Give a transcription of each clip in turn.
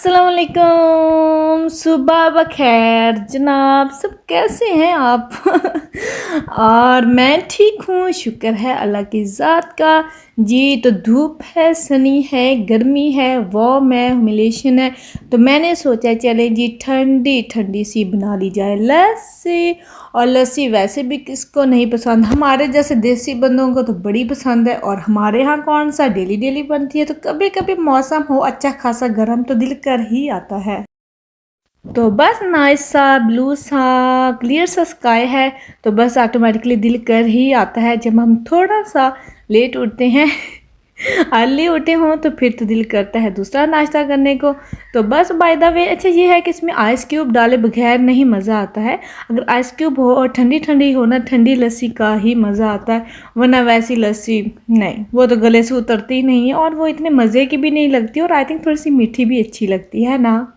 अस्सलाम वालेकुम, सुबह बखैर जनाब। सब कैसे हैं आप? और मैं ठीक हूँ, शुक्र है अल्लाह की ज़ात का। जी तो धूप है, सनी है, गर्मी है, वार्म है, ह्यूमिलेशन है। तो मैंने सोचा चले जी ठंडी ठंडी सी बना ली जाए लस्सी। और लस्सी वैसे भी किसको नहीं पसंद, हमारे जैसे देसी बंदों को तो बड़ी पसंद है। और हमारे यहाँ कौन सा डेली डेली बनती है, तो कभी कभी मौसम हो अच्छा खासा गर्म तो दिल कर ही आता है। तो बस नाइस सा ब्लू सा क्लियर सा स्काई है, तो बस ऑटोमेटिकली दिल कर ही आता है। जब हम थोड़ा सा लेट उठते हैं अर्ली उठे हों तो फिर तो दिल करता है दूसरा नाश्ता करने को। तो बस बाय द वे अच्छा ये है कि इसमें आइस क्यूब डाले बगैर नहीं मज़ा आता है। अगर आइस क्यूब हो और ठंडी ठंडी हो ना, ठंडी लस्सी का ही मज़ा आता है। वरना वैसी लस्सी नहीं, वो तो गले से उतरती ही नहीं है और वो इतने मज़े की भी नहीं लगती, और आई थिंक थोड़ी सी मीठी भी अच्छी लगती है ना।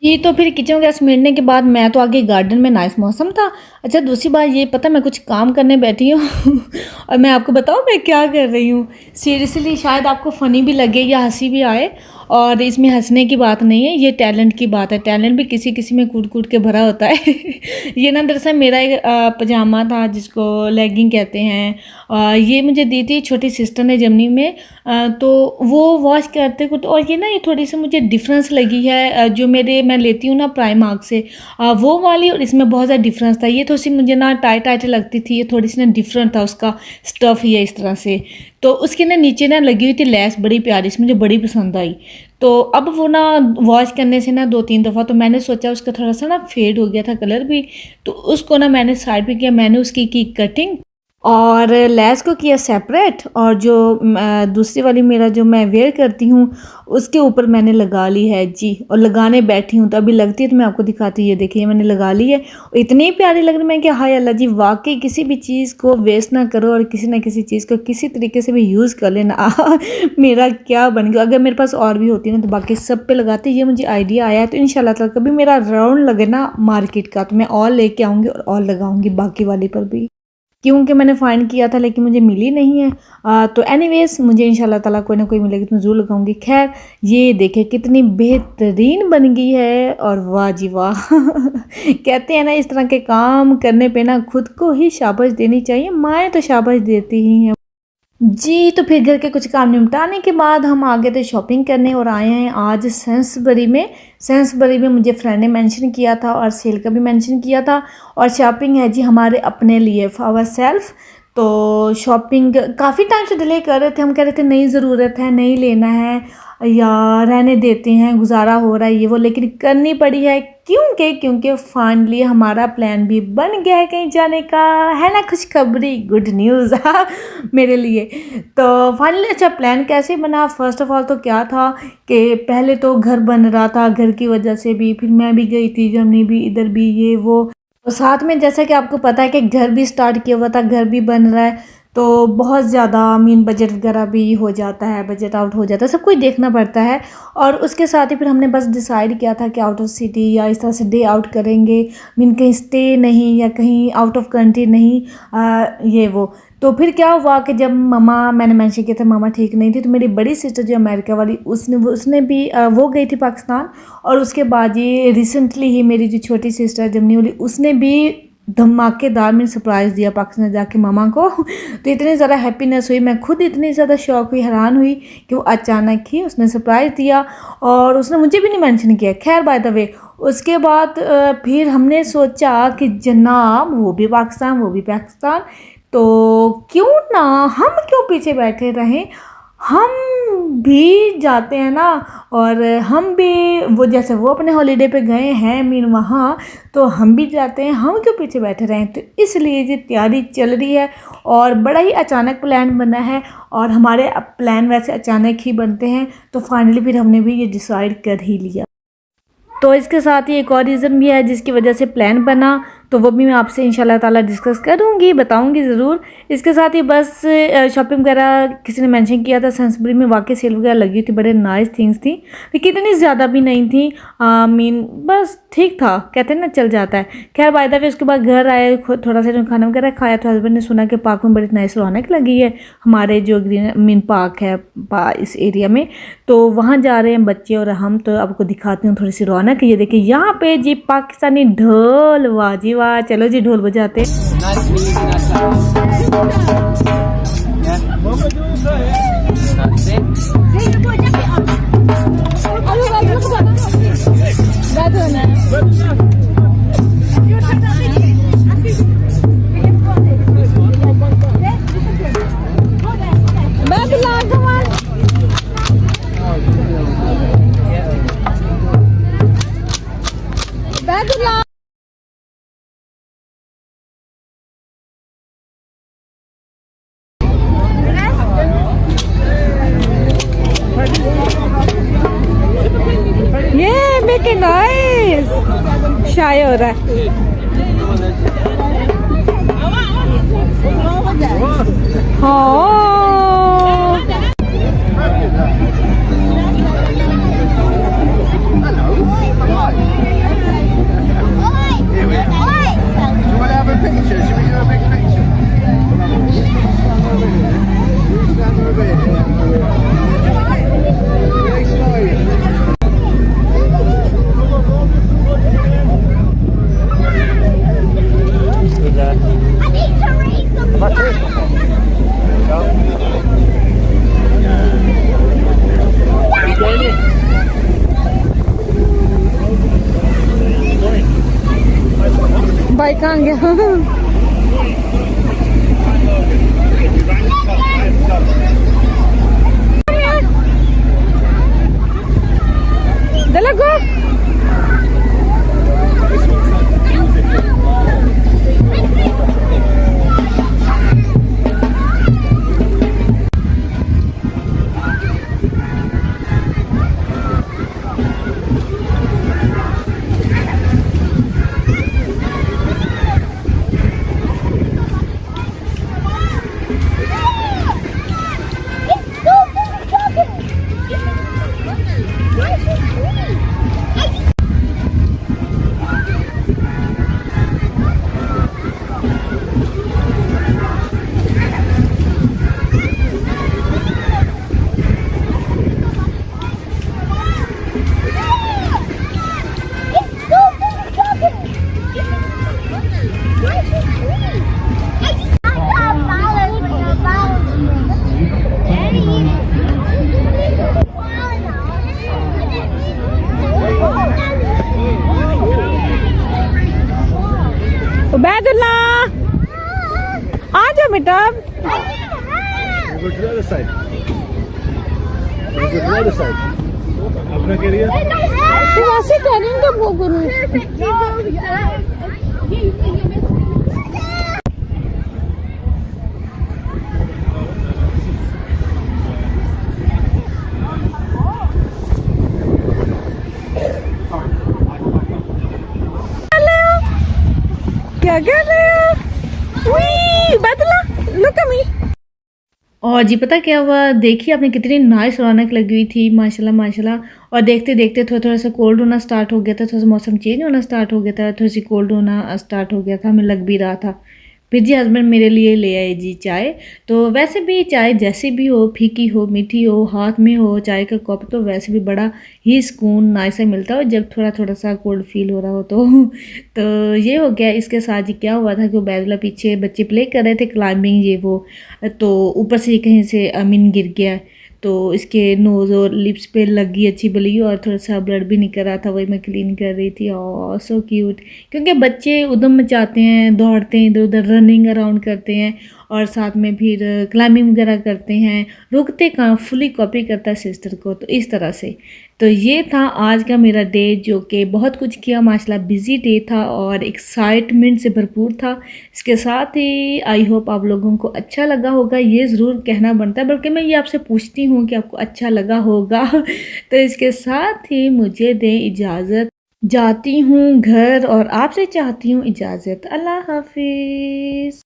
ये तो फिर किचन गैस मिलने के बाद मैं तो आगे गार्डन में, नाइस मौसम था। अच्छा दूसरी बात ये पता, मैं कुछ काम करने बैठी हूँ और मैं आपको बताऊँ मैं क्या कर रही हूँ। सीरियसली शायद आपको फ़नी भी लगे या हंसी भी आए, और इसमें हंसने की बात नहीं है, ये टैलेंट की बात है। टैलेंट भी किसी किसी में कूट कूट के भरा होता है ये ना दरअसल मेरा एक पजामा था जिसको लेगिंग कहते हैं। ये मुझे दी थी छोटी सिस्टर ने जर्मनी में। तो वो वॉश करते कुछ, और ये ना ये थोड़ी सी मुझे डिफरेंस लगी है। जो मैं लेती हूँ ना प्राइमार्क से, वो वाली और इसमें बहुत ज़्यादा डिफरेंस था। ये थोड़ी सी मुझे ना टाइट टाइट लगती थी, ये थोड़ी सी ना डिफरेंट था उसका स्टफ़ ही है इस तरह से। तो उसके ना नीचे ना लगी हुई थी लेस बड़ी प्यारी सी, मुझे बड़ी पसंद आई। तो अब वो ना वॉश करने से ना 2-3 दफ़ा तो मैंने सोचा उसका थोड़ा सा ना फेड हो गया था कलर भी। तो उसको ना मैंने साइड पे किया, मैंने उसकी की कटिंग और लेस को किया सेपरेट, और जो दूसरी वाली मेरा जो मैं वेयर करती हूँ उसके ऊपर मैंने लगा ली है जी। और लगाने बैठी हूँ तो अभी लगती है तो मैं आपको दिखाती हूँ। ये देखिए मैंने लगा ली है, इतनी प्यारी लग रही है। मैं क्या हाय अल्लाह जी, वाकई किसी भी चीज़ को वेस्ट ना करो और किसी ना किसी चीज़ को किसी तरीके से भी यूज़ कर लेना मेरा क्या बन गया। अगर मेरे पास और भी होती ना तो बाकी सब पे लगाते। ये मुझे आइडिया आया है, तो इंशाल्लाह ताला कभी मेरा राउंड लगे ना मार्केट का तो मैं और लेके आऊँगी और लगाऊँगी बाकी वाली पर भी, क्योंकि मैंने फ़ाइंड किया था लेकिन मुझे मिली नहीं है। तो एनीवेज़ मुझे इंशाल्लाह ताला कोई ना कोई मिलेगी तो मैं ज़रूर लगाऊंगी। खैर ये देखें कितनी बेहतरीन बन गई है, और वाह जी वाह कहते हैं ना इस तरह के काम करने पे ना खुद को ही शाबाश देनी चाहिए, माएँ तो शाबाश देती ही हैं। जी तो फिर घर के कुछ काम निपटाने के बाद हम आ गए थे शॉपिंग करने, और आए हैं आज सेंसबरी में। सेंसबरी में मुझे फ्रेंड ने मेंशन किया था और सेल का भी मेंशन किया था, और शॉपिंग है जी हमारे अपने लिए, फॉर आवर सेल्फ। तो शॉपिंग काफ़ी टाइम से डिले कर रहे थे, हम कह रहे थे नहीं ज़रूरत है, नहीं लेना है या रहने देते हैं, गुजारा हो रहा है ये वो, लेकिन करनी पड़ी है क्योंकि फाइनली हमारा प्लान भी बन गया है कहीं जाने का, है ना। खुशखबरी, गुड न्यूज़ मेरे लिए। तो फाइनली अच्छा प्लान कैसे बना, फर्स्ट ऑफ ऑल तो क्या था कि पहले तो घर बन रहा था, घर की वजह से भी, फिर मैं भी गई थी जर्मनी भी, इधर भी ये वो, तो साथ में जैसा कि आपको पता है कि घर भी स्टार्ट किया हुआ था, घर भी बन रहा है। तो बहुत ज़्यादा मीन बजट वगैरह भी हो जाता है, बजट आउट हो जाता है, सब कुछ देखना पड़ता है। और उसके साथ ही फिर हमने बस डिसाइड किया था कि आउट ऑफ सिटी या इस तरह से डे आउट करेंगे, मीन कहीं स्टे नहीं या कहीं आउट ऑफ कंट्री नहीं, ये वो। तो फिर क्या हुआ कि जब मामा, मैंने मेंशन किया था मामा ठीक नहीं थी, तो मेरी बड़ी सिस्टर जो अमेरिका वाली, उसने भी वो गई थी पाकिस्तान। और उसके बाद ये रिसेंटली ही मेरी जो छोटी सिस्टर जर्मनी वाली, उसने भी धमाकेदार में सरप्राइज़ दिया पाकिस्तान जाके मामा को तो इतनी ज़्यादा हैप्पीनेस हुई, मैं खुद इतनी ज़्यादा शॉक हुई, हैरान हुई कि वो अचानक ही उसने सरप्राइज़ दिया, और उसने मुझे भी नहीं मेंशन किया। खैर बाय द वे उसके बाद फिर हमने सोचा कि जनाब वो भी पाकिस्तान, तो क्यों ना हम क्यों पीछे बैठे रहें, हम भी जाते हैं ना। और हम भी वो जैसे वो अपने हॉलीडे पे गए हैं मीन वहाँ, तो हम भी जाते हैं, हम क्यों पीछे बैठे रहें। तो इसलिए ये तैयारी चल रही है, और बड़ा ही अचानक प्लान बना है, और हमारे प्लान वैसे अचानक ही बनते हैं। तो फाइनली फिर हमने भी ये डिसाइड कर ही लिया। तो इसके साथ ही एक और रीज़न भी है जिसकी वजह से प्लान बना। तो वो भी मैं आपसे इंशाल्लाह ताला डिस्कस करूँगी, बताऊँगी ज़रूर। इसके साथ ही बस शॉपिंग वगैरह किसी ने मेंशन किया था, सेंसबरी में वाकई सेल वगैरह लगी थी, बड़े नाइस थिंग्स थी, लेकिन इतनी ज़्यादा भी नहीं थी। मीन बस ठीक था, कहते हैं ना चल जाता है। खैर बाय द वे उसके बाद घर आए, खुद थोड़ा सा खाना वगैरह खाया, तो हस्बैंड ने सुना कि पार्क में बड़ी नाइस रौनक लगी है, हमारे जो ग्रीन मीन पार्क है इस एरिया में, तो वहाँ जा रहे हैं बच्चे और हम। तो आपको दिखाती हूँ थोड़ी सी रौनक। ये देखिए यहाँ पे जी पाकिस्तानी ढोल, वाह जी वाह, चलो जी ढोल बजाते। ये मेक नॉइस, शाय हो रहा है। हाँ बाइक कहाँ गया? लगो उबैदुल्ला, आ जाओ बेटा। अपना करिए वैसे करेंगे वो गुरु। क्या कर रहे हो? बदला लुक एट मी। और जी पता क्या हुआ, देखिए आपने कितनी नाइस रौनक लगी हुई थी, माशाल्लाह माशाल्लाह। और देखते देखते थोड़ा थोड़ा सा कोल्ड होना स्टार्ट हो गया था, थोड़ा सा मौसम चेंज होना स्टार्ट हो गया था, थोड़ी सी कोल्ड होना स्टार्ट हो गया था, हमें लग भी रहा था। फिर जी हस्बैंड मेरे लिए ले आए जी चाय। तो वैसे भी चाय जैसी भी हो, फीकी हो मीठी हो, हाथ में हो चाय का कप, तो वैसे भी बड़ा ही सुकून नाइस सा मिलता हो जब थोड़ा थोड़ा सा कोल्ड फील हो रहा हो तो ये हो गया। इसके साथ जी क्या हुआ था कि बैदला पीछे बच्चे प्ले कर रहे थे क्लाइंबिंग ये वो, तो ऊपर से कहीं से अमीन गिर गया, तो इसके नोज़ और लिप्स पे लगी अच्छी भली, और थोड़ा सा ब्लड भी निकल रहा था, वही मैं क्लीन कर रही थी। और सो क्यूट, क्योंकि बच्चे उधम मचाते हैं, दौड़ते हैं इधर उधर, रनिंग अराउंड करते हैं, और साथ में फिर क्लाइंबिंग वगैरह करते हैं, रुकते कहाँ, फुली कॉपी करता है सिस्टर को। तो इस तरह से तो ये था आज का मेरा डे, जो कि बहुत कुछ किया माशाल्लाह, बिजी डे था और एक्साइटमेंट से भरपूर था। इसके साथ ही आई होप आप लोगों को अच्छा लगा होगा, ये ज़रूर कहना बनता है, बल्कि मैं ये आपसे पूछती हूँ कि आपको अच्छा लगा होगा। तो इसके साथ ही मुझे दें इजाज़त। जाती हूँ घर और आपसे चाहती हूँ इजाज़त। अल्लाह हाफ़िज़।